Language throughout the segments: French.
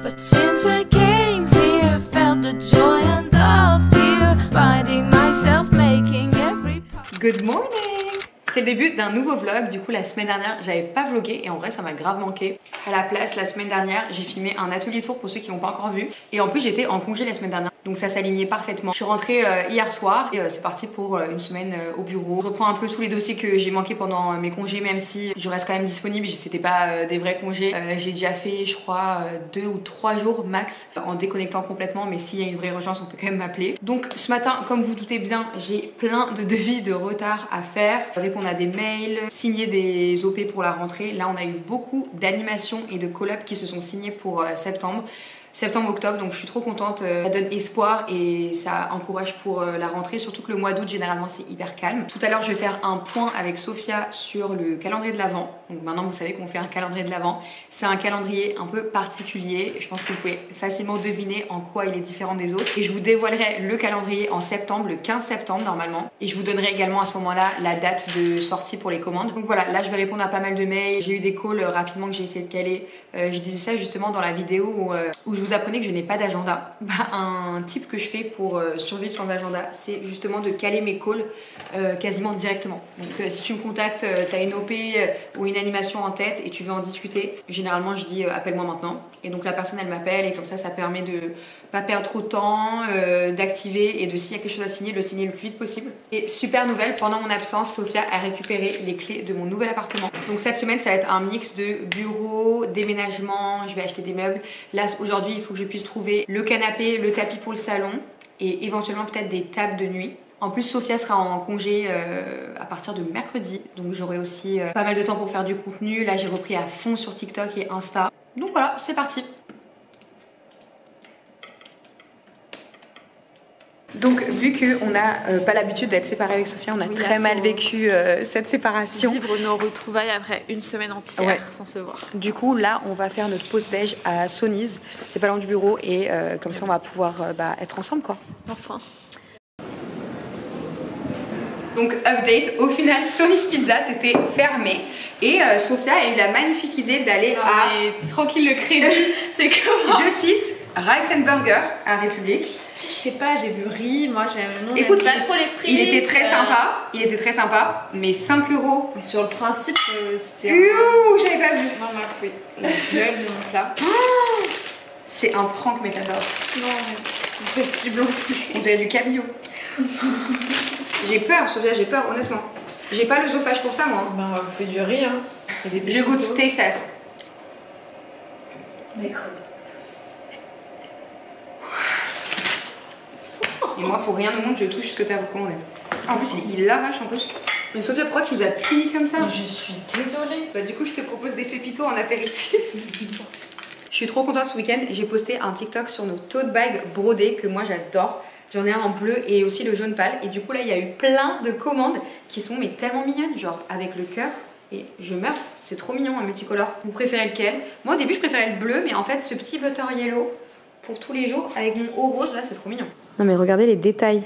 But since I came here, felt the joy and the fear, finding myself making every part. Good morning! C'est le début d'un nouveau vlog. Du coup la semaine dernière j'avais pas vlogué et en vrai ça m'a grave manqué. À la place la semaine dernière j'ai filmé un atelier tour pour ceux qui l'ont pas encore vu. Et en plus j'étais en congé la semaine dernière. Donc ça s'alignait parfaitement. Je suis rentrée hier soir et c'est parti pour une semaine au bureau. Je reprends un peu tous les dossiers que j'ai manqués pendant mes congés, même si je reste quand même disponible. C'était pas des vrais congés. J'ai déjà fait je crois 2 ou 3 jours max en déconnectant complètement. Mais s'il y a une vraie urgence on peut quand même m'appeler. Donc ce matin comme vous doutez bien j'ai plein de devis de retard à faire. Répondre à des mails, signer des OP pour la rentrée. Là on a eu beaucoup d'animations et de collabs qui se sont signés pour septembre-octobre, donc je suis trop contente. Ça donne espoir et ça encourage pour la rentrée, surtout que le mois d'août généralement c'est hyper calme. Tout à l'heure je vais faire un point avec Sophia sur le calendrier de l'Avent. Donc maintenant vous savez qu'on fait un calendrier de l'Avent. C'est un calendrier un peu particulier, je pense que vous pouvez facilement deviner en quoi il est différent des autres. Et je vous dévoilerai le calendrier en septembre, le 15 septembre normalement. Et je vous donnerai également à ce moment-là la date de sortie pour les commandes. Donc voilà, là je vais répondre à pas mal de mails. J'ai eu des calls rapidement que j'ai essayé de caler. Je disais ça justement dans la vidéo où je vous apprenais que je n'ai pas d'agenda. Un tip que je fais pour survivre sans agenda, c'est justement de caler mes calls quasiment directement. Donc si tu me contactes, tu as une OP ou une animation en tête et tu veux en discuter, généralement je dis appelle-moi maintenant. Et donc la personne elle m'appelle et comme ça permet de pas perdre trop de temps, d'activer et de s'il y a quelque chose à signer, de le signer le plus vite possible. Et super nouvelle, pendant mon absence, Sophia a récupéré les clés de mon nouvel appartement. Donc cette semaine ça va être un mix de bureau, déménagement, je vais acheter des meubles. Là aujourd'hui il faut que je puisse trouver le canapé, le tapis pour le salon et éventuellement peut-être des tables de nuit. En plus Sophia sera en congé à partir de mercredi, donc j'aurai aussi pas mal de temps pour faire du contenu. Là j'ai repris à fond sur TikTok et Insta. Donc voilà, c'est parti. Donc vu qu'on n'a pas l'habitude d'être séparés avec Sophia, on a très mal vécu cette séparation. Vivre nos retrouvailles après une semaine entière sans se voir. Du coup là on va faire notre pause déj à Sonny's, c'est pas loin du bureau et comme ça on va pouvoir être ensemble quoi. Enfin. Donc update, au final Sonny's Pizza c'était fermé et Sophia a eu la magnifique idée d'aller à... Tranquille le crédit, c'est comment? Je cite, Rice and Burger à République. Je sais pas, j'ai vu riz, moi j'aime écoute, pas trop les frites. Il était très sympa, mais 5 €. Mais sur le principe, c'était... Ouh, j'avais pas vu. Non, oui. La gueule de mon plat. Oh, c'est un prank, mais t'adores. Non, c'est ce petit blanc. On dirait du cabillaud. J'ai peur, Sophia, j'ai peur, honnêtement. J'ai pas l'œsophage pour ça, moi. Ben, on fait du riz, hein. Je goûte, taste test. Et moi, pour rien au monde, je touche ce que t'as recommandé. En plus, il l'arrache en plus. Mais Sophia, pourquoi tu nous as punis comme ça? Je suis désolée. Bah, du coup, je te propose des pépitos en apéritif. Je suis trop contente ce week-end. J'ai posté un TikTok sur nos tote bags brodés que moi j'adore. J'en ai un en bleu et aussi le jaune pâle. Et du coup, là, il y a eu plein de commandes qui sont mais tellement mignonnes. Genre avec le cœur. Et je meurs. C'est trop mignon, un multicolore. Vous préférez lequel? Moi, au début, je préférais le bleu. Mais en fait, ce petit butter yellow pour tous les jours avec mon haut rose, là, c'est trop mignon. Non, mais regardez les détails.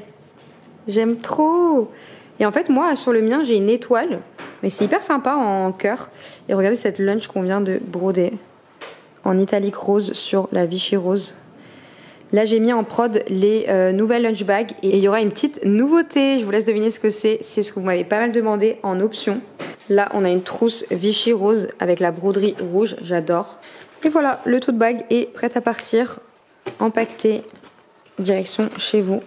J'aime trop. Et en fait, moi, sur le mien, j'ai une étoile. Mais c'est hyper sympa en cœur. Et regardez cette lunch qu'on vient de broder en italique rose sur la Vichy rose. Là, j'ai mis en prod les nouvelles lunch bags et il y aura une petite nouveauté. Je vous laisse deviner ce que c'est. C'est ce que vous m'avez pas mal demandé en option. Là, on a une trousse Vichy rose avec la broderie rouge. J'adore. Et voilà, le tote bag est prêt à partir. Empaqueté. Direction chez vous.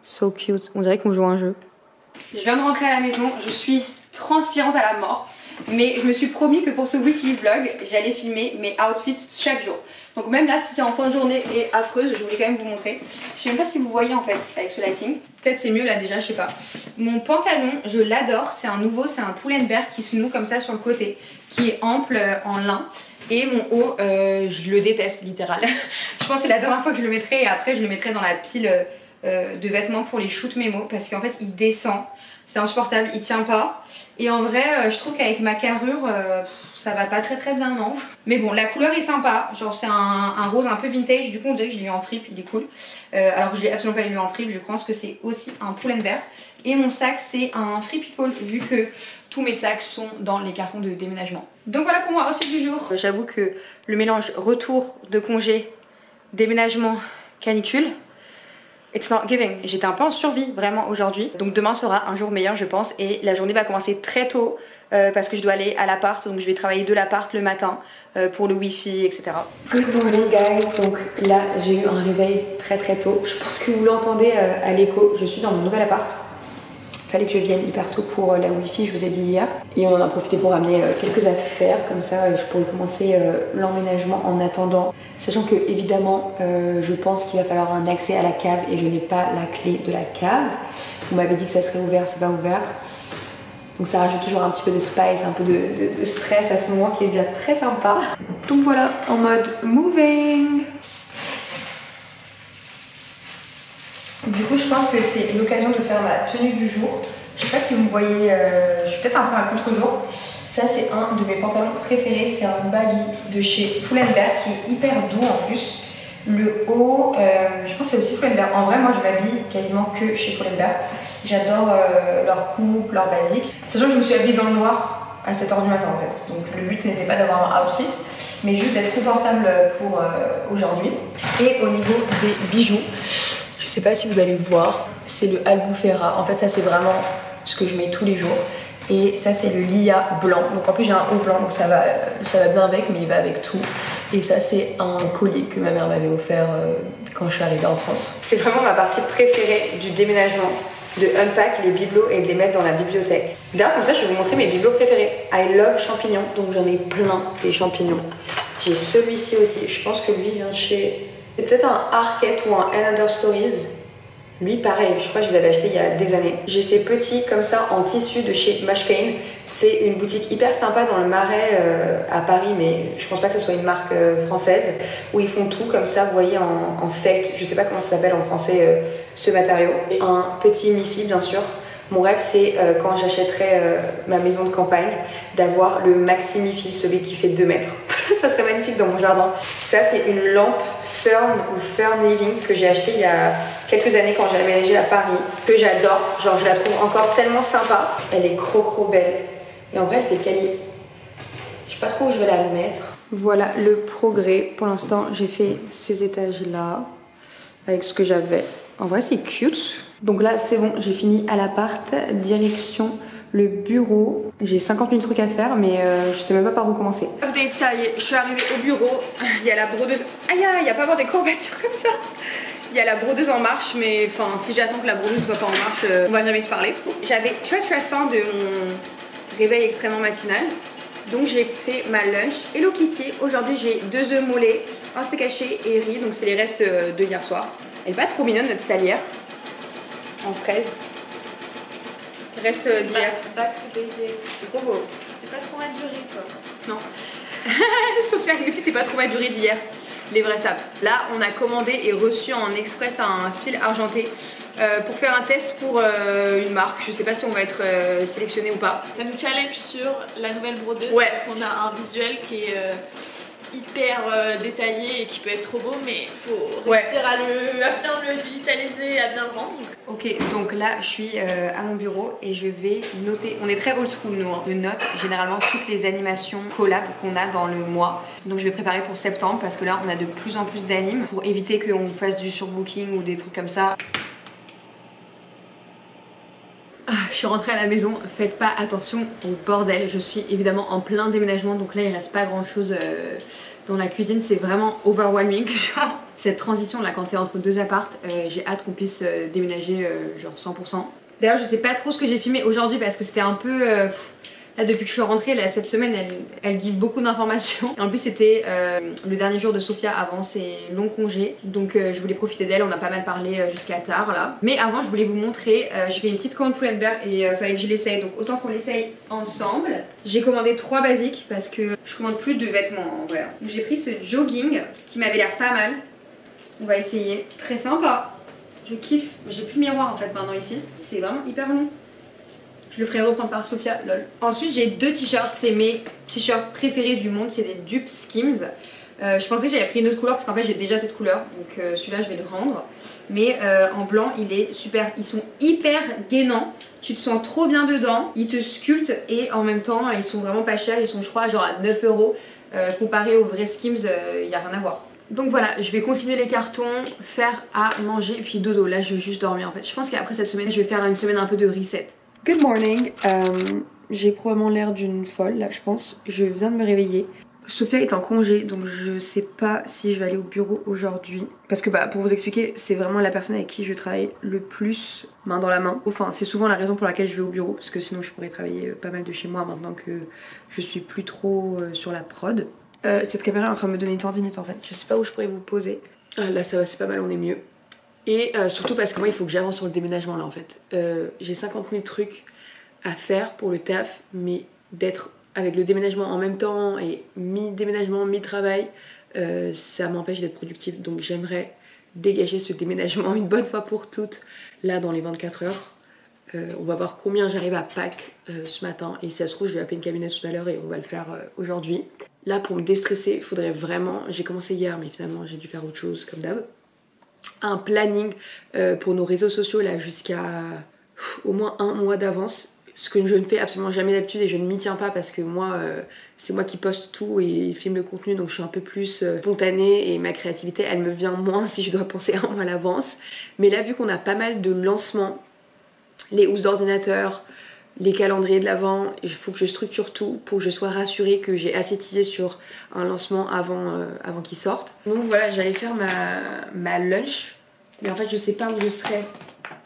So cute. On dirait qu'on joue à un jeu. Je viens de rentrer à la maison. Je suis transpirante à la mort. Mais je me suis promis que pour ce weekly vlog, j'allais filmer mes outfits chaque jour. Donc même là, si c'est en fin de journée et affreuse, je voulais quand même vous montrer. Je sais même pas si vous voyez en fait avec ce lighting. Peut-être c'est mieux là déjà, je sais pas. Mon pantalon, je l'adore. C'est un nouveau, c'est un Pull&Bear qui se noue comme ça sur le côté, qui est ample en lin. Et mon haut, je le déteste littéral. Je pense que c'est la dernière fois que je le mettrai et après je le mettrai dans la pile de vêtements pour les shoot mémo parce qu'en fait il descend. C'est insupportable, il tient pas. Et en vrai, je trouve qu'avec ma carrure, ça va pas très bien, non. Mais bon, la couleur est sympa. Genre, c'est un rose un peu vintage. Du coup, on dirait que je l'ai eu en fripe, il est cool. Alors que je l'ai absolument pas eu en fripe. Je pense que c'est aussi un Pull&Bear. Et mon sac, c'est un Free People, vu que tous mes sacs sont dans les cartons de déménagement. Donc voilà pour moi, outfit du jour. J'avoue que le mélange retour de congé déménagement, canicule. It's not giving. J'étais un peu en survie vraiment aujourd'hui. Donc demain sera un jour meilleur je pense. Et la journée va commencer très tôt parce que je dois aller à l'appart. Donc je vais travailler de l'appart le matin pour le wifi etc. Good morning guys. Donc là j'ai eu un réveil très tôt. Je pense que vous l'entendez à l'écho. Je suis dans mon nouvel appart. Fallait que je vienne hyper tôt pour la wifi, je vous ai dit hier. Et on en a profité pour ramener quelques affaires, comme ça je pourrais commencer l'emménagement en attendant. Sachant que évidemment je pense qu'il va falloir un accès à la cave et je n'ai pas la clé de la cave. On m'avait dit que ça serait ouvert, c'est pas ouvert. Donc ça rajoute toujours un petit peu de spice, un peu de stress à ce moment qui est déjà très sympa. Donc voilà, en mode moving. Du coup je pense que c'est l'occasion de faire ma tenue du jour. Je sais pas si vous me voyez, je suis peut-être un peu à contre-jour. Ça c'est un de mes pantalons préférés, c'est un baggy de chez Pull&Bear qui est hyper doux en plus. Le haut, je pense que c'est aussi Pull&Bear. En vrai moi je m'habille quasiment que chez Pull&Bear. J'adore leur coupe, leur basique. Sachant que je me suis habillée dans le noir à 7h du matin en fait. Donc le but n'était pas d'avoir un outfit, mais juste d'être confortable pour aujourd'hui. Et au niveau des bijoux, je sais pas si vous allez voir, c'est le Albufera. En fait ça c'est vraiment ce que je mets tous les jours. Et ça c'est le Lia blanc. Donc en plus j'ai un haut blanc donc ça va bien avec, mais il va avec tout. Et ça c'est un collier que ma mère m'avait offert quand je suis arrivée en France. C'est vraiment ma partie préférée du déménagement, de unpack les bibelots et de les mettre dans la bibliothèque. D'ailleurs comme ça je vais vous montrer mes bibelots préférés. I love champignons, donc j'en ai plein des champignons. J'ai celui-ci aussi, je pense que lui vient de chez... C'est peut-être un Arket ou un Another Stories. Lui pareil, je crois que je les avais achetés il y a des années. J'ai ces petits comme ça en tissu de chez Mashkane. C'est une boutique hyper sympa dans le Marais à Paris, mais je pense pas que ce soit une marque française, où ils font tout comme ça, vous voyez, en felt. Je sais pas comment ça s'appelle en français ce matériau. Un petit mi-fi bien sûr. Mon rêve c'est quand j'achèterai ma maison de campagne d'avoir le maxi mi-fi, celui qui fait 2 mètres. Ça serait magnifique dans mon jardin. Ça c'est une lampe Fern ou Fern Living que j'ai acheté il y a quelques années quand j'ai aménagé à Paris, que j'adore, genre je la trouve encore tellement sympa. Elle est trop belle et en vrai elle fait quali. Je sais pas trop où je vais la mettre. Voilà le progrès. Pour l'instant j'ai fait ces étages là avec ce que j'avais. En vrai c'est cute. Donc là c'est bon, j'ai fini à l'appart, direction le bureau. J'ai 50 000 trucs à faire mais je sais même pas par où commencer. Update, ça y est, je suis arrivée au bureau. Il y a la brodeuse. Aïe aïe, il y a pas avoir des courbatures comme ça. Il y a la brodeuse en marche, mais enfin si j'attends que la brodeuse soit pas en marche, on va jamais se parler. J'avais très faim de mon réveil extrêmement matinal. Donc j'ai fait ma lunch. Hello Kitty, aujourd'hui j'ai 2 œufs mollets, un steak haché et riz, donc c'est les restes de hier soir. Elle est pas trop mignonne notre salière en fraise. Reste d'hier. Back to basics. C'est trop beau. T'es pas trop mal du riz toi. Non. Sophia nous dit t'es pas trop mal du riz d'hier. Les vrais savent. Là on a commandé et reçu en express un fil argenté pour faire un test pour une marque. Je sais pas si on va être sélectionné ou pas. Ça nous challenge sur la nouvelle brodeuse, ouais. Parce qu'on a un visuel qui est hyper détaillé et qui peut être trop beau, mais il faut réussir à bien le digitaliser, à bien le rendre. Ok, donc là je suis à mon bureau et je vais noter. On est très old school nous, hein. Je note généralement toutes les animations collab qu'on a dans le mois. Donc je vais préparer pour septembre parce que là on a de plus en plus d'animes pour éviter qu'on fasse du surbooking ou des trucs comme ça. Je suis rentrée à la maison, faites pas attention au bordel, je suis évidemment en plein déménagement donc là il reste pas grand chose dans la cuisine, c'est vraiment overwhelming. Cette transition là quand t'es entre 2 apparts, j'ai hâte qu'on puisse déménager genre 100%. D'ailleurs je sais pas trop ce que j'ai filmé aujourd'hui parce que c'était un peu... Là depuis que je suis rentrée, là, cette semaine elle give beaucoup d'informations. Et en plus c'était le dernier jour de Sophia avant ses longs congés. Donc je voulais profiter d'elle, on a pas mal parlé jusqu'à tard là. Mais avant je voulais vous montrer, j'ai fait une petite commande Pull&Bear et fallait que je l'essaye. Donc autant qu'on l'essaye ensemble. J'ai commandé 3 basiques parce que je commande plus de vêtements en vrai. J'ai pris ce jogging qui m'avait l'air pas mal. On va essayer. Très sympa. Je kiffe. J'ai plus de miroir en fait maintenant ici. C'est vraiment hyper long. Je le ferai reprendre par Sophia, lol. Ensuite j'ai 2 t-shirts, c'est mes t-shirts préférés du monde, c'est des dupes Skims. Je pensais que j'avais pris une autre couleur parce qu'en fait j'ai déjà cette couleur, donc celui-là je vais le rendre. Mais en blanc il est super, ils sont hyper gainants, tu te sens trop bien dedans, ils te sculptent et en même temps ils sont vraiment pas chers, ils sont je crois genre à 9 €. Comparé aux vrais Skims, il n'y a rien à voir. Donc voilà, je vais continuer les cartons, faire à manger et puis dodo. Là je veux juste dormir en fait. Je pense qu'après cette semaine je vais faire une semaine un peu de reset. Good morning, j'ai probablement l'air d'une folle là je pense. Je viens de me réveiller. Sophia est en congé donc je sais pas si je vais aller au bureau aujourd'hui. Parce que pour vous expliquer, c'est vraiment la personne avec qui je travaille le plus main dans la main. Enfin c'est souvent la raison pour laquelle je vais au bureau. Parce que sinon je pourrais travailler pas mal de chez moi maintenant que je suis plus trop sur la prod. Cette caméra est en train de me donner une tendinite en fait. Je sais pas où je pourrais vous poser. Ah, là ça va, c'est pas mal, on est mieux. Et surtout parce que moi il faut que j'avance sur le déménagement là en fait. J'ai 50 000 trucs à faire pour le taf, mais d'être avec le déménagement en même temps et mi-déménagement, mi-travail, ça m'empêche d'être productive. Donc j'aimerais dégager ce déménagement une bonne fois pour toutes là dans les 24 heures. On va voir combien j'arrive à pack ce matin et si ça se trouve je vais appeler une camionnette tout à l'heure et on va le faire aujourd'hui. Là pour me déstresser il faudrait vraiment, j'ai commencé hier mais finalement j'ai dû faire autre chose comme d'hab, un planning pour nos réseaux sociaux là jusqu'à au moins un mois d'avance, ce que je ne fais absolument jamais d'habitude et je ne m'y tiens pas parce que moi c'est moi qui poste tout et filme le contenu donc je suis un peu plus spontanée et ma créativité elle me vient moins si je dois penser un mois à l'avance. Mais là vu qu'on a pas mal de lancements, les housses d'ordinateur, les calendriers de l'avant, il faut que je structure tout pour que je sois rassurée que j'ai assez teasé sur un lancement avant qu'il sorte. Donc voilà, j'allais faire ma lunch, mais en fait je sais pas où je serai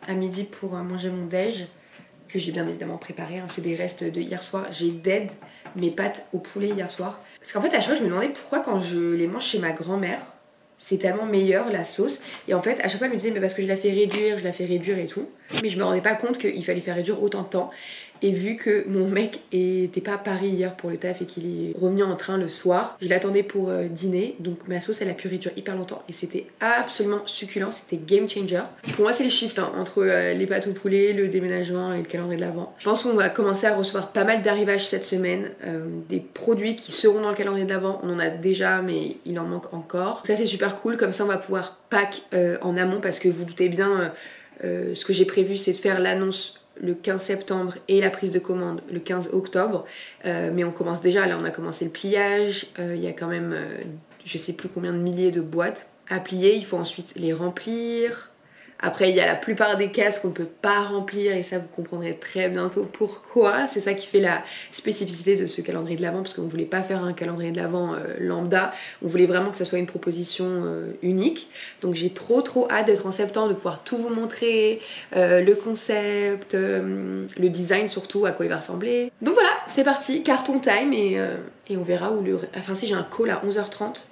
à midi pour manger mon déj, que j'ai bien évidemment préparé, hein. C'est des restes de hier soir. J'ai dead mes pâtes au poulet hier soir. Parce qu'en fait à chaque fois je me demandais pourquoi quand je les mange chez ma grand-mère, c'est tellement meilleur la sauce. Et en fait à chaque fois elle me disait mais parce que je la fais réduire et tout. Mais je me rendais pas compte qu'il fallait faire réduire autant de temps. Et vu que mon mec était pas à Paris hier pour le taf et qu'il est revenu en train le soir, je l'attendais pour dîner. Donc ma sauce elle a pu réduire hyper longtemps et c'était absolument succulent, c'était game changer. Pour moi c'est le shift hein, entre les pâtes au poulet, le déménagement et le calendrier de l'avant. Je pense qu'on va commencer à recevoir pas mal d'arrivages cette semaine, des produits qui seront dans le calendrier de l'avant. On en a déjà mais il en manque encore. Ça c'est super cool, comme ça on va pouvoir pack en amont parce que vous doutez bien ce que j'ai prévu c'est de faire l'annonce le 15 septembre et la prise de commande le 15 octobre. Mais on commence déjà, là on a commencé le pliage, il y a quand même je sais plus combien de milliers de boîtes à plier, il faut ensuite les remplir. Après il y a la plupart des cases qu'on ne peut pas remplir et ça vous comprendrez très bientôt pourquoi. C'est ça qui fait la spécificité de ce calendrier de l'avant parce qu'on ne voulait pas faire un calendrier de l'avant lambda, on voulait vraiment que ça soit une proposition unique. Donc j'ai trop hâte d'être en septembre, de pouvoir tout vous montrer, le concept, le design surtout, à quoi il va ressembler. Donc voilà, c'est parti, carton time et on verra où le... Enfin si j'ai un call à 11h30,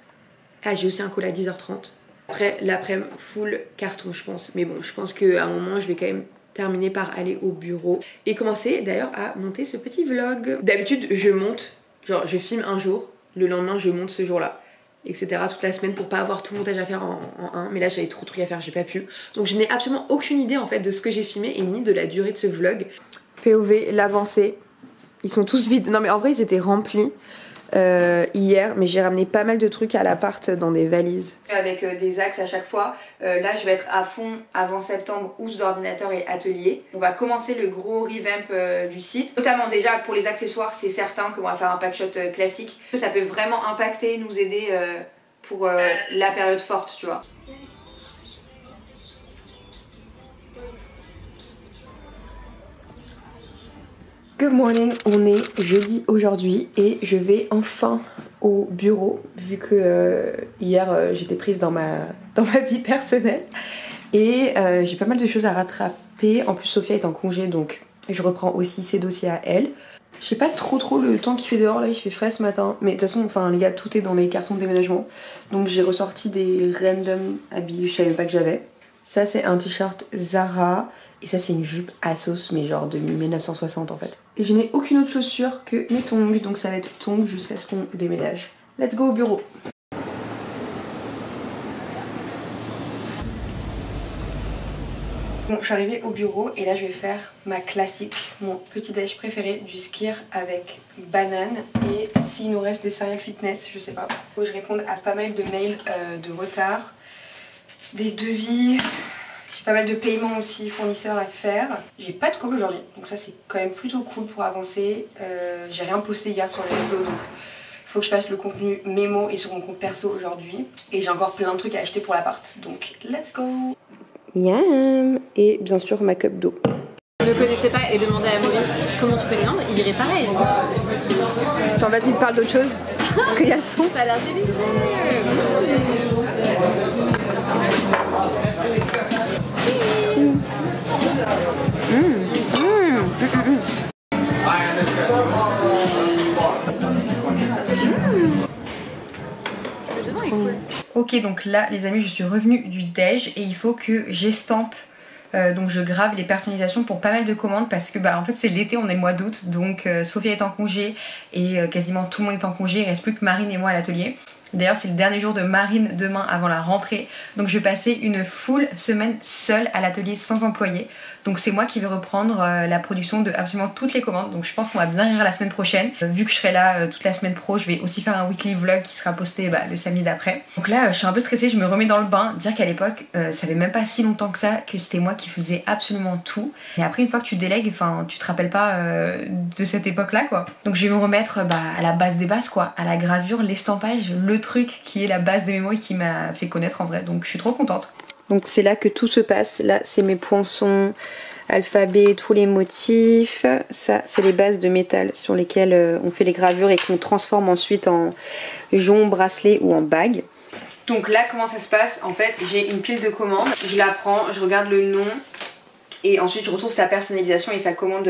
ah j'ai aussi un call à 10h30. Après l'après-midi full carton je pense. Mais bon je pense qu'à un moment je vais quand même terminer par aller au bureau. Et commencer d'ailleurs à monter ce petit vlog. D'habitude je monte, genre je filme un jour, le lendemain je monte ce jour-là. Etc. toute la semaine pour pas avoir tout le montage à faire en un. Mais là j'avais trop de trucs à faire, j'ai pas pu. Donc je n'ai absolument aucune idée en fait de ce que j'ai filmé et ni de la durée de ce vlog. POV, l'avancée. Ils sont tous vides. Non mais en vrai ils étaient remplis. Hier, mais j'ai ramené pas mal de trucs à l'appart dans des valises avec des axes à chaque fois. Là je vais être à fond avant septembre, housse d'ordinateur et atelier. On va commencer le gros revamp du site, notamment déjà pour les accessoires. C'est certain qu'on va faire un packshot classique, ça peut vraiment impacter, nous aider pour la période forte, tu vois. Good morning, on est jeudi aujourd'hui et je vais enfin au bureau vu que hier j'étais prise dans ma vie personnelle et j'ai pas mal de choses à rattraper. En plus Sophia est en congé donc je reprends aussi ses dossiers à elle. Je sais pas trop le temps qu'il fait dehors, là il fait frais ce matin, mais de toute façon enfin les gars tout est dans les cartons de déménagement donc j'ai ressorti des random habits, je savais même pas que j'avais. Ça c'est un t-shirt Zara. Et ça c'est une jupe Asos mais genre de 1960 en fait. Et je n'ai aucune autre chaussure que mes tongs, donc ça va être tongs jusqu'à ce qu'on déménage. Let's go au bureau. Bon je suis arrivée au bureau et là je vais faire ma classique, mon petit déj préféré, du skyr avec banane. Et s'il nous reste des céréales fitness, je sais pas. Faut que je réponde à pas mal de mails de retard, des devis. Pas mal de paiements aussi fournisseurs à faire. J'ai pas de call aujourd'hui donc ça c'est quand même plutôt cool pour avancer. J'ai rien posté hier sur les réseaux donc faut que je fasse le contenu mémo et sur mon compte perso aujourd'hui. Et j'ai encore plein de trucs à acheter pour l'appart. Donc let's go. Miam. Et bien sûr ma cup d'eau. Je ne connaissais pas et demandais à Amaury comment tu connais l'Inde, il dirait pareil. Attends, vas-y, parle d'autre chose. Parce qu'il y a le son. Ça a l'air délicieux. Ok, donc là les amis, je suis revenue du déj et il faut que j'estampe. Donc je grave les personnalisations pour pas mal de commandes parce que en fait c'est l'été, on est le mois d'août, donc Sophia est en congé et quasiment tout le monde est en congé, il reste plus que Marine et moi à l'atelier. D'ailleurs c'est le dernier jour de Marine demain avant la rentrée, donc je vais passer une full semaine seule à l'atelier sans employé. Donc c'est moi qui vais reprendre la production de absolument toutes les commandes, donc je pense qu'on va bien rire la semaine prochaine. Vu que je serai là toute la semaine pro, je vais aussi faire un weekly vlog qui sera posté le samedi d'après. Donc là je suis un peu stressée, je me remets dans le bain, dire qu'à l'époque ça fait même pas si longtemps que ça que c'était moi qui faisais absolument tout. Et après une fois que tu délègues, tu te rappelles pas de cette époque là quoi. Donc je vais me remettre à la base des bases quoi, à la gravure, l'estampage, le truc qui est la base de mémoire qui m'a fait connaître en vrai, donc je suis trop contente. Donc c'est là que tout se passe, là c'est mes poinçons, alphabet, tous les motifs, ça c'est les bases de métal sur lesquelles on fait les gravures et qu'on transforme ensuite en jonc, bracelet ou en bague. Donc là comment ça se passe, en fait j'ai une pile de commandes, je la prends, je regarde le nom et ensuite je retrouve sa personnalisation et sa commande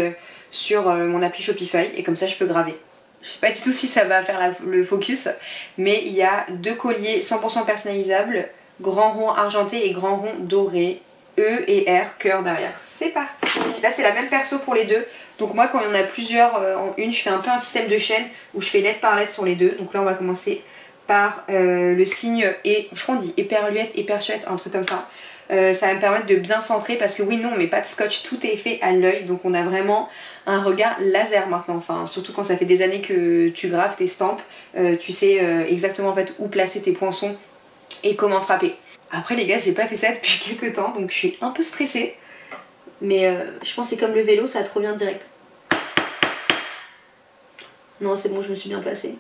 sur mon appli Shopify et comme ça je peux graver. Je sais pas du tout si ça va faire le focus, mais il y a 2 colliers 100% personnalisables, grand rond argenté et grand rond doré, E et R, cœur derrière. C'est parti. Là c'est la même perso pour les deux, donc moi quand il y en a plusieurs en une, je fais un peu un système de chaîne où je fais lettre par lettre sur les deux. Donc là on va commencer par le signe et, je crois on dit éperluette, éperchuette, un truc comme ça. Ça va me permettre de bien centrer parce que oui non on met pas de scotch, tout est fait à l'œil, donc on a vraiment un regard laser maintenant, enfin surtout quand ça fait des années que tu graves tes stampes, tu sais exactement en fait où placer tes poinçons et comment frapper. Après les gars j'ai pas fait ça depuis quelques temps donc je suis un peu stressée, mais je pense que c'est comme le vélo, ça te revient direct. Non c'est bon, je me suis bien placée.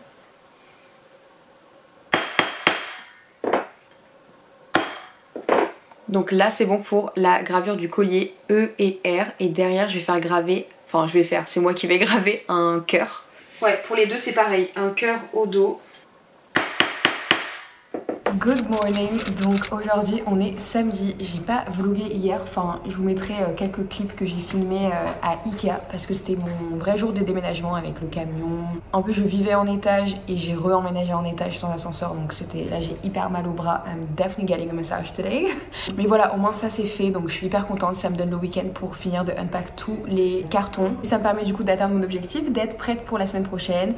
Donc là c'est bon pour la gravure du collier E et R et derrière je vais faire graver, c'est moi qui vais graver un cœur. Ouais, pour les deux c'est pareil, un cœur au dos. Good morning, donc aujourd'hui on est samedi, j'ai pas vlogué hier, je vous mettrai quelques clips que j'ai filmés à Ikea parce que c'était mon vrai jour de déménagement avec le camion. En plus je vivais en étage et j'ai re-emménagé en étage sans ascenseur, donc là j'ai hyper mal au bras, I'm definitely getting a massage today. Mais voilà, au moins ça c'est fait, donc je suis hyper contente, ça me donne le week-end pour finir de unpack tous les cartons. Ça me permet du coup d'atteindre mon objectif, d'être prête pour la semaine prochaine,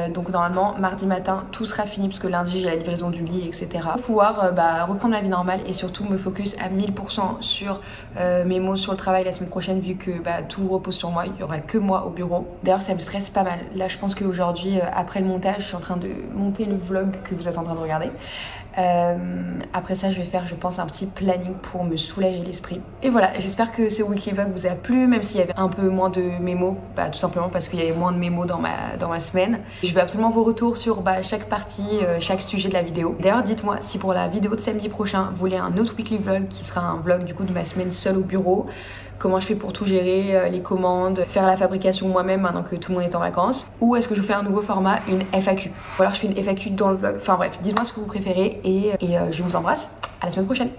donc normalement mardi matin tout sera fini parce que lundi j'ai la livraison du lit etc. Pour pouvoir reprendre ma vie normale et surtout me focus à 1000% sur mes mots sur le travail la semaine prochaine vu que tout repose sur moi, il n'y aura que moi au bureau. D'ailleurs ça me stresse pas mal. Là je pense qu'aujourd'hui après le montage je suis en train de monter le vlog que vous êtes en train de regarder. Après ça je vais faire je pense un petit planning pour me soulager l'esprit. Et voilà, j'espère que ce weekly vlog vous a plu, même s'il y avait un peu moins de mémos, tout simplement parce qu'il y avait moins de mémos dans ma semaine. Je veux absolument vos retours sur chaque partie, chaque sujet de la vidéo. D'ailleurs dites-moi si pour la vidéo de samedi prochain vous voulez un autre weekly vlog qui sera un vlog du coup de ma semaine seule au bureau. Comment je fais pour tout gérer, les commandes, faire la fabrication moi-même maintenant que tout le monde est en vacances. Ou est-ce que je fais un nouveau format, une FAQ. Ou alors je fais une FAQ dans le vlog. Enfin bref, dites-moi ce que vous préférez et je vous embrasse. À la semaine prochaine.